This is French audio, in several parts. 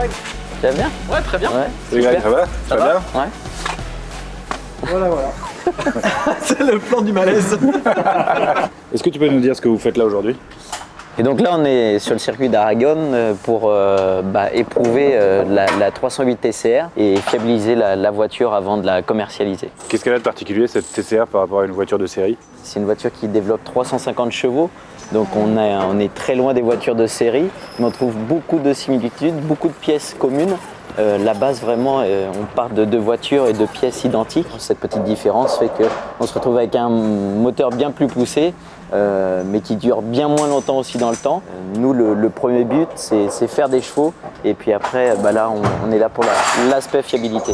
Greg. Tu vas bien? Ouais, très bien. Ouais. Salut Greg, ça va? Ça va bien? Ouais. Voilà. C'est le plan du malaise. Est-ce que tu peux nous dire ce que vous faites là aujourd'hui? Et donc là, on est sur le circuit d'Aragon pour éprouver la 308 TCR et fiabiliser la voiture avant de la commercialiser. Qu'est-ce qu'elle a de particulier cette TCR par rapport à une voiture de série? C'est une voiture qui développe 350 chevaux, donc on est très loin des voitures de série, mais on trouve beaucoup de similitudes, beaucoup de pièces communes. La base vraiment, on part de deux voitures et de pièces identiques. Cette petite différence fait qu'on se retrouve avec un moteur bien plus poussé, mais qui dure bien moins longtemps aussi dans le temps. Nous, le premier but, c'est faire des chevaux, et puis après, là, on est là pour l'aspect fiabilité.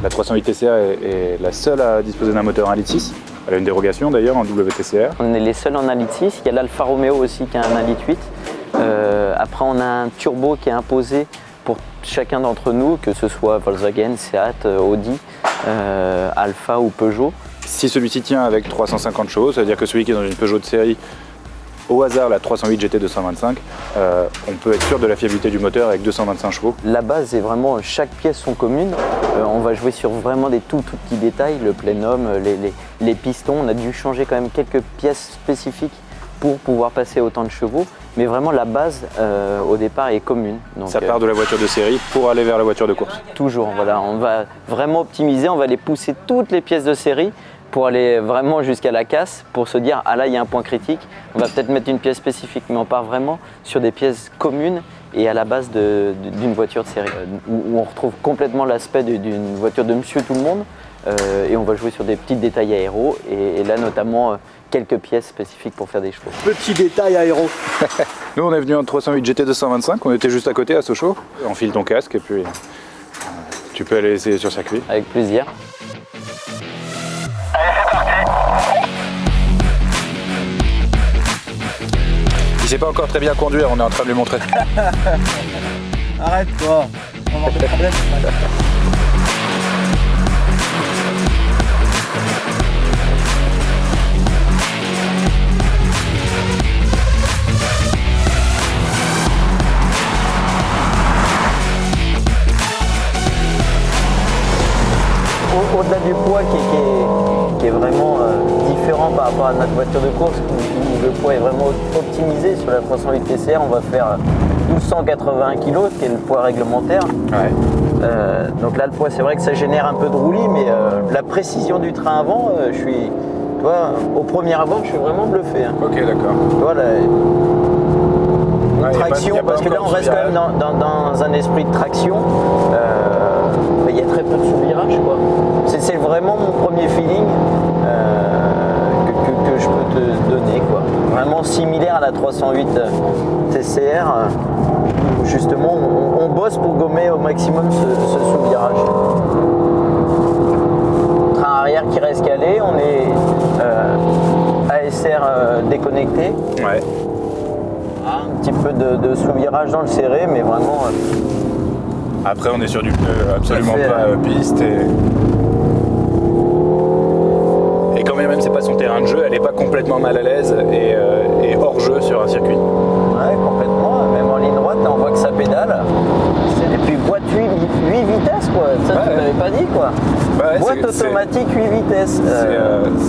La 308 TCR est la seule à disposer d'un moteur 1,6 litre. Elle a une dérogation d'ailleurs en WTCR. On est les seuls en 1,6 litre. Il y a l'Alfa Romeo aussi qui a un 1,8 litre. Après, on a un turbo qui est imposé pour chacun d'entre nous, que ce soit Volkswagen, Seat, Audi, Alfa ou Peugeot. Si celui-ci tient avec 350 chevaux, ça veut dire que celui qui est dans une Peugeot de série, au hasard la 308 GT 225, on peut être sûr de la fiabilité du moteur avec 225 chevaux. La base est vraiment, chaque pièce sont communes. On va jouer sur vraiment des tout petits détails, le plénum, les pistons. On a dû changer quand même quelques pièces spécifiques pour pouvoir passer autant de chevaux. Mais vraiment la base au départ est commune. Donc, Ça part de la voiture de série pour aller vers la voiture de course. Toujours, voilà. On va vraiment optimiser, on va aller pousser toutes les pièces de série pour aller vraiment jusqu'à la casse, pour se dire ah là il y a un point critique, on va peut-être mettre une pièce spécifique, mais on part vraiment sur des pièces communes et à la base d'une voiture de série, où on retrouve complètement l'aspect d'une voiture de monsieur tout le monde, et on va jouer sur des petits détails aéros, et là notamment quelques pièces spécifiques pour faire des chevaux. Petit détail aéro. Nous on est venu en 308 GT 225, on était juste à côté à Sochaux. Enfile ton casque et puis tu peux aller essayer sur circuit. Avec plaisir. Il sait pas encore très bien conduire, on est en train de lui montrer. Arrête toi. On va avoir des problèmes. Au-delà du poids qui est vraiment différent par rapport à notre voiture de course, où le poids est vraiment optimisé sur la 308 TCR, on va faire 1280 kg, qui est le poids réglementaire. Ouais. Donc là, le poids, c'est vrai que ça génère un peu de roulis, mais la précision du train avant, au premier abord, je suis vraiment bluffé. Hein. Ok, d'accord. Tu vois, traction, parce que là, on reste quand même dans un esprit de traction. Il y a très peu de sous-virage, quoi. C'est vraiment mon premier feeling que je peux te donner, quoi. Vraiment similaire à la 308 TCR. Justement, on bosse pour gommer au maximum ce sous-virage. Train arrière qui reste calé, on est ASR déconnecté. Ouais. Un petit peu de sous-virage dans le serré, mais vraiment... Après on est sur du pneu absolument fait, pas piste et quand même c'est pas son terrain de jeu, elle est pas complètement mal à l'aise et hors jeu sur un circuit. Ouais, complètement. Même en ligne droite, on voit que ça pédale. Et puis boîte 8 vitesses, quoi. Ça, Ouais, tu m'avais pas dit, quoi. Ouais, Boîte automatique 8 vitesses.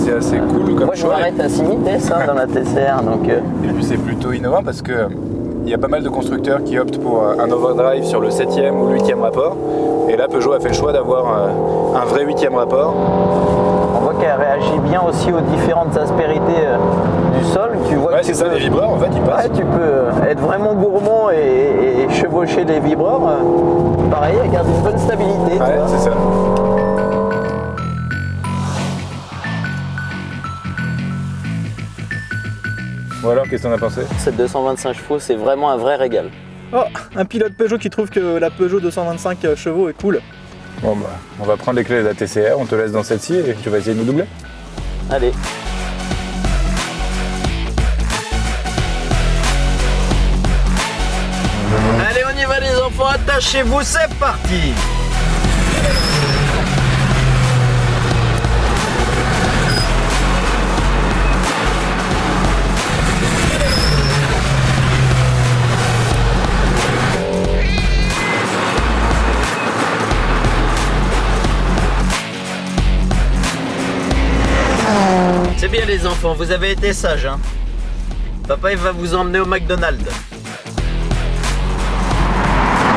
C'est assez cool comme Moi, je choix. m'arrête à 6 vitesses dans la TCR. Donc, Et puis c'est plutôt innovant parce que il y a pas mal de constructeurs qui optent pour un overdrive sur le 7e ou le 8e rapport. Et là, Peugeot a fait le choix d'avoir un vrai 8e rapport. on voit qu'elle réagit bien aussi aux différentes aspérités du sol. Tu vois Ouais, que c'est ça, les vibreurs, en fait, ils passent. Ouais, tu peux être vraiment gourmand et chevaucher les vibreurs. Pareil, elle garde une bonne stabilité. Ouais, tu vois. c'est ça. Bon alors, qu'est-ce que t'en as pensé? Cette 225 chevaux, c'est vraiment un vrai régal. Oh, un pilote Peugeot qui trouve que la Peugeot 225 chevaux est cool. Bon bah, on va prendre les clés de la TCR, on te laisse dans celle-ci et tu vas essayer de nous doubler. Allez. attachez-vous, c'est parti! C'est bien les enfants, vous avez été sages, hein. Papa il va vous emmener au McDonald's.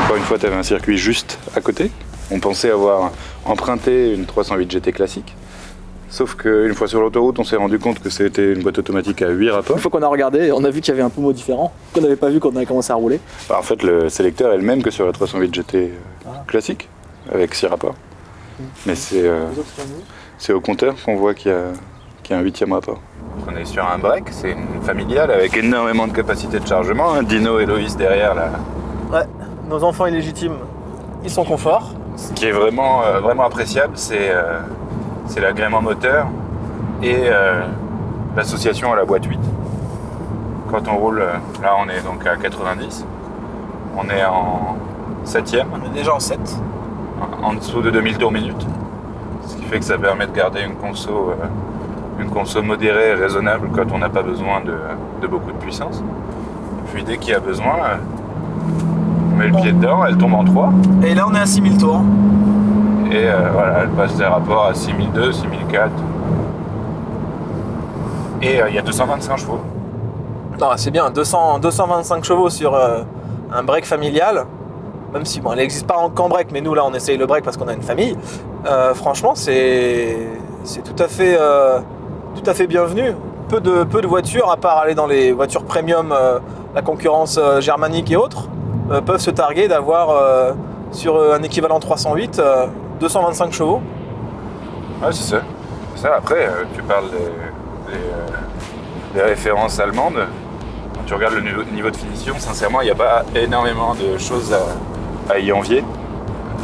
Encore une fois, tu avais un circuit juste à côté. On pensait avoir emprunté une 308 GT classique. Sauf qu'une fois sur l'autoroute, on s'est rendu compte que c'était une boîte automatique à 8 rapports. Une fois qu'on a regardé, on a vu qu'il y avait un pommeau différent, qu'on n'avait pas vu quand on avait commencé à rouler. En fait, le sélecteur est le même que sur la 308 GT classique, avec 6 rapports. Mais c'est au compteur qu'on voit qu'il y a un 8e rapport. On est sur un break, c'est une familiale avec énormément de capacité de chargement. Dino et Loïs derrière là. Ouais, nos enfants illégitimes, ils sont confort. Ce qui est vraiment appréciable, c'est l'agrément moteur et l'association à la boîte 8. Quand on roule, là on est donc à 90, on est en 7e. On est déjà en 7. En dessous de 2000 tours minute. Ce qui fait que ça permet de garder une conso modérée et raisonnable quand on n'a pas besoin de beaucoup de puissance. Et puis dès qu'il y a besoin, on met le pied dedans, elle tombe en 3. Et là on est à 6000 tours. Et voilà, elle passe des rapports à 6002, 6004. Et il y a 225 chevaux. Non, c'est bien, 225 chevaux sur un break familial. Même si bon, elle n'existe pas qu'en break, mais nous là on essaye le break parce qu'on a une famille. Franchement, c'est tout à fait bienvenu. Peu de voitures, à part aller dans les voitures premium, la concurrence germanique et autres, peuvent se targuer d'avoir sur un équivalent 308 225 chevaux. Ouais, c'est ça. Après, tu parles des références allemandes. Quand tu regardes le niveau de finition, sincèrement, il n'y a pas énormément de choses à y envier.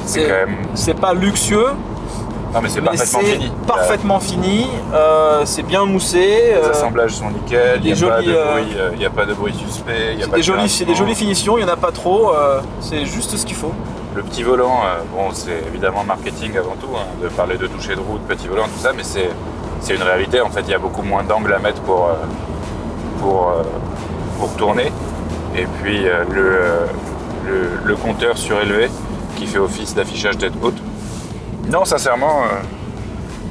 C'est pas luxueux. Non, mais c'est parfaitement fini. Parfaitement fini, c'est bien moussé. Les assemblages sont nickel, il n'y a pas de bruit suspect. C'est des jolies finitions, il n'y en a pas trop, c'est juste ce qu'il faut. Le petit volant, bon, c'est évidemment marketing avant tout, hein, de parler de toucher de route, petit volant, tout ça, mais c'est une réalité. En fait, il y a beaucoup moins d'angles à mettre pour tourner. Et puis le compteur surélevé qui fait office d'affichage tête haute. Non, sincèrement,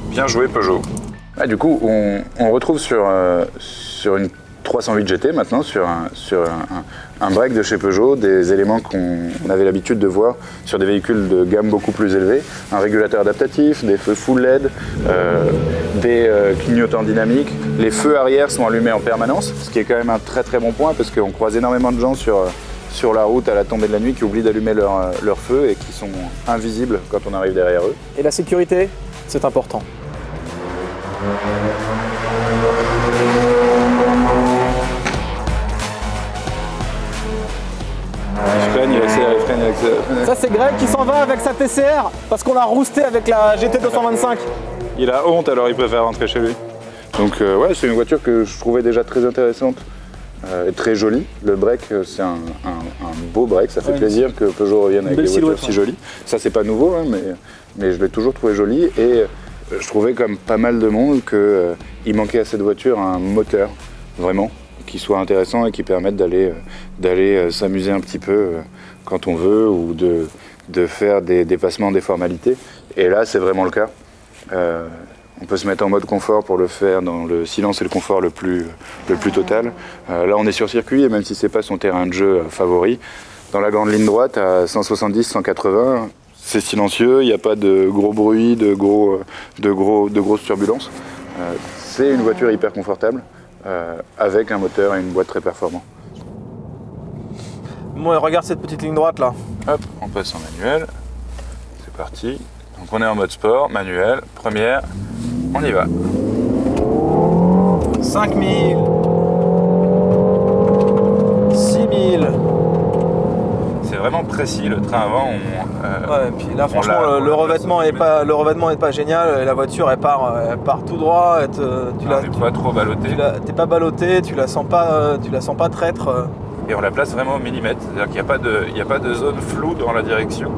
bien joué Peugeot. Ah, du coup, on retrouve sur une 308 GT maintenant, sur un break de chez Peugeot, des éléments qu'on avait l'habitude de voir sur des véhicules de gamme beaucoup plus élevée. Un régulateur adaptatif, des feux full LED, des clignotants dynamiques. Les feux arrière sont allumés en permanence, ce qui est quand même un très très bon point parce qu'on croise énormément de gens sur la route à la tombée de la nuit qui oublient d'allumer leurs feux et qui sont invisibles quand on arrive derrière eux. Et la sécurité, c'est important. Il accélère. Ça c'est Greg qui s'en va avec sa TCR parce qu'on l'a roosté avec la GT225. Il a honte, alors il préfère rentrer chez lui. Donc ouais, c'est une voiture que je trouvais déjà très intéressante et très jolie. Le break, c'est un beau break, ça fait plaisir que Peugeot revienne avec des voitures si jolies. Ça c'est pas nouveau, hein, mais je l'ai toujours trouvé jolie et je trouvais comme pas mal de monde qu'il manquait à cette voiture un moteur, vraiment, qui soit intéressant et qui permette d'aller s'amuser un petit peu quand on veut ou de faire des dépassements, des formalités. Et là, c'est vraiment le cas. On peut se mettre en mode confort pour le faire dans le silence et le confort le plus total. Là, on est sur circuit et même si c'est pas son terrain de jeu favori, dans la grande ligne droite à 170-180, c'est silencieux, il n'y a pas de gros bruit, de grosses turbulences. C'est une voiture hyper confortable avec un moteur et une boîte très performants. Bon, regarde cette petite ligne droite là. Hop, on passe en manuel. C'est parti. Donc on est en mode sport, manuel, première, on y va. 5000, 6000. C'est vraiment précis, le train avant, ouais, et puis là franchement le revêtement est pas génial, la voiture elle part tout droit, tu n'es pas trop ballotté. T'es pas ballotté, tu la sens pas traître. et on la place vraiment au millimètre. C'est-à-dire qu'il n'y a pas de zone floue dans la direction.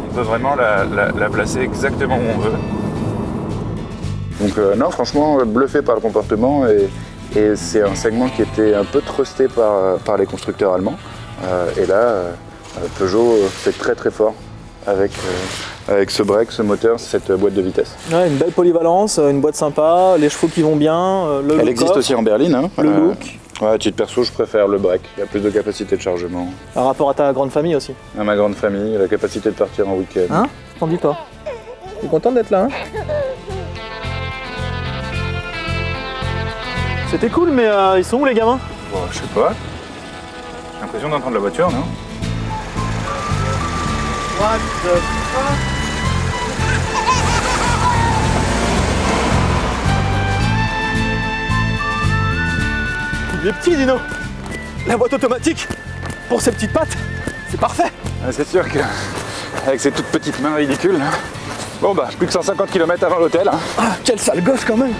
On peut vraiment la placer exactement où on veut. Donc non, franchement, bluffé par le comportement et c'est un segment qui était un peu trusté par les constructeurs allemands. Et là, Peugeot fait très très fort avec ce break, ce moteur, cette boîte de vitesse. Ouais, une belle polyvalence, une boîte sympa, les chevaux qui vont bien, le Elle existe coffre, aussi en berline. Hein. le look. Ouais, à titre perso, je préfère le break. Il y a plus de capacité de chargement. Par rapport à ta grande famille aussi. À ma grande famille, la capacité de partir en week-end. Hein? T'en dis toi. T'es content d'être là, hein? C'était cool, mais ils sont où les gamins? Bon, je sais pas. J'ai l'impression d'entendre la voiture, non? What the fuck? Il est petit, Dino. La boîte automatique, pour ses petites pattes, c'est parfait. C'est sûr qu'avec ces toutes petites mains ridicules. Bon bah, plus que 150 km avant l'hôtel. Hein. Ah, quel sale gosse quand même.